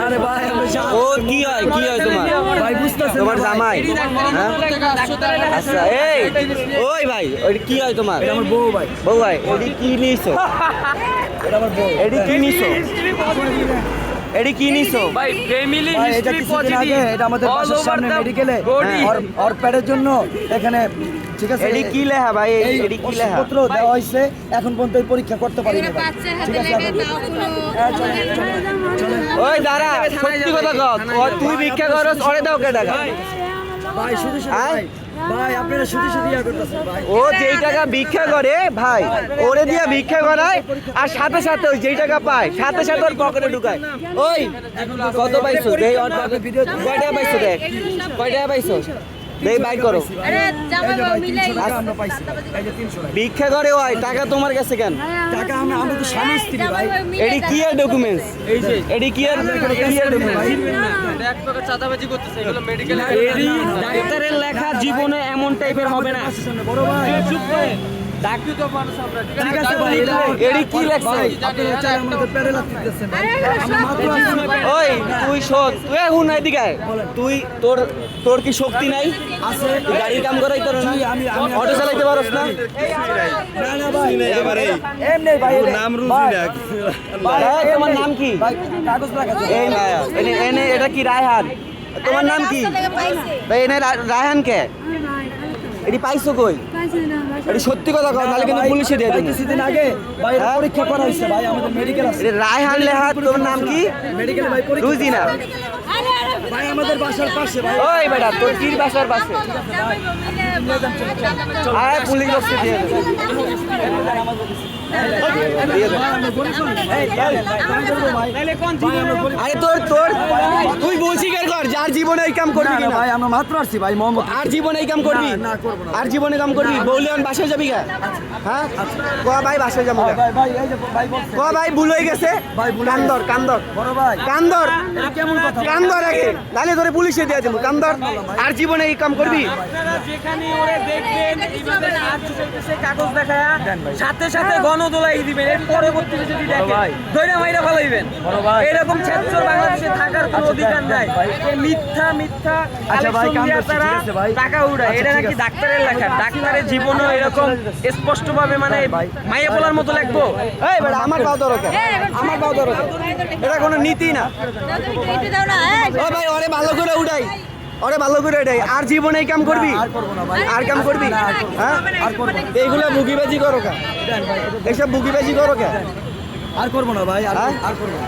আরে ভাই ও কি হয় তোমার? ভাই বুঝতেছেন তোমার জামাই? হ্যাঁ? আচ্ছা এই ওই ভাই ওই কি হয় তোমার? এটা আমার বউ ভাই। বউ ভাই এডি কি নিছো? এটা আমার বউ। এডি কি নিছো? এডি কি নিছো? ভাই ফ্যামিলি ভাই এটা হিস্ট্রি কিছুদিন পজিটিভ আগে এটা আমাদের বাসার সামনে মেডিকেলে ওর প্যাডের জন্য এখানে ঠিক আছে এডি কি লেখা ভাই? এডি কি লেখা? পত্র দেওয়া হয়েছে এখন পর্যন্ত এই পরীক্ষা করতে পারিনি ভাই। ঠিক আছে ওই দাঁড়া সত্যি কথা কও তুই ভিক্ষা করস ওরে দাও কে টাকা? ভাই শুধু ভাই ভাই আপনারা শুধু ইয়া করতেছেন ভাই। ও যেই টাকা ভিক্ষা করে ভাই ওরে দিয়ে ভিক্ষা করায় আর সাথে সাথে ওই যেই টাকা পায় সাথে সাথে ওর পকেটে ঢুকায়। ওই কত পাইছো দেই ওর পকেটে কয় টাকা পাইছো দেখ কয় টাকা পাইছো দেই বাই করো। আমরা পাইছি এই যে 300 টাকা ভিক্ষা করে ওই টাকা তোমার কাছে কেন? টাকা আমরা তো স্বামী স্ত্রী ভাই। এডি কি এর ডকুমেন্টস? এই যে এডি কি এর ডকুমেন্টস? এক প্রকার চাঁদাবাজি করতেছে এগুলো মেডিকেল এডি ডাক্তারের লেখা জীবনে এমন টাইপের হবে না। বড় ভাই চুপ করে ডাক্তার তো মানুষ আমরা ঠিক আছে ভাই এডি কি লেখছে? আপনারা চাই আমাদের প্যাডে লাগতেছেন ভাই। আমরা মাত্র আসছি। ওই তুই শোন তুই এখন এদিকে আয়। তুই তোর কি শক্তি নাই? আছে তুই গাড়ির কাম করাই তোর না? আমি অটো চালাইতে পারস না? না না ভাই এমনি ভাই নাম রুজি রাখ ভাই। এই, তোমার নাম কি? ভাই কাগজ লাগাতে এই মায়া এনে এটা কি রায়হান? তোমার নাম কি ভাই? এনে রায়হান কে? এটি পাইছো কই? এটি সত্যি কথা কও নাহলে কিন্তু পুলিশে দিয়ে দেব। কিছুদিন আগে ভাই এটা পরীক্ষা করা হয়েছে ভাই আমাদের মেডিকেল আছে এটি রায়হান লেহা তোর নাম কি? মেডিকেল ভাই পরীক্ষা রুজি না ভাই আমাদের বাসার পাশে ভাই। ওই বেটা তোর কি বাসার পাশে? আয় পুলিশ বক্সে দিয়ে দেব। দিয়ে দেব। আরে তোর তুই বলছি কেন কর যার জীবনে এই কাম করবি কিনা? ভাই আমরা মাত্র আসছি ভাই মোহাম্মদ আর জীবনে এই কাম করবি? না, করবো না। আর জীবনে কাম করবি? বৌলিয়ান বাসায় যাবি গা? হ্যাঁ ক ভাই বাসায় যাবো গা। ভাই ভাই এই যে ভাই বলছে ক ভাই ভুল হয়ে গেছে ভাই, ভুল হয়ে কান্দর কান্দর বড় ভাই কান্দর এটা কেমন কথা কান্দর আগে তাহলে ধরে পুলিশে দিয়ে দেবো কান্দর। আর জীবনে এই কাম করবি? আপনারা যেখানে ওরে দেখবেন এইভাবে হাত চলতেছে কাগজ দেখায়া সাথে সাথে গণদোলাই দিবেন এর পরবর্তীতে যদি দেখেন দইরা মাইরা ফেলাইবেন। এরকম ছাত্র বাংলাদেশে থাকার কোনো অধিকার নাই। এই মিথ্যা মিথ্যা আচ্ছা ভাই, কালেকশন দিয়া কাম করছি, তারা ঠিক আছে ভাই। টাকা উড়ায়। আচ্ছা, এটা ঠিক নাকি আছে। ডাক্তারের লেখা। ডাক্তারের জীবনও এরকম স্পষ্টভাবে মানে মাইয়া বলার মতো লাগবো। এই বেটা আমার পাও দরকার আমার পাও দরকার এটা কোনো নীতি না। ও ভাই ওরে ভালো করে উঠাই ওরে ভালো করে উঠাই। আর জীবনে এই কাম করবি? আর করবো না ভাই। আর কাম করবি? হ্যাঁ আর করবো না। এইগুলো বুগিবাজি করো কে? এইসব বুগিবাজি করো কে? আর করবো না ভাই আর হ্যাঁ? আর করবো না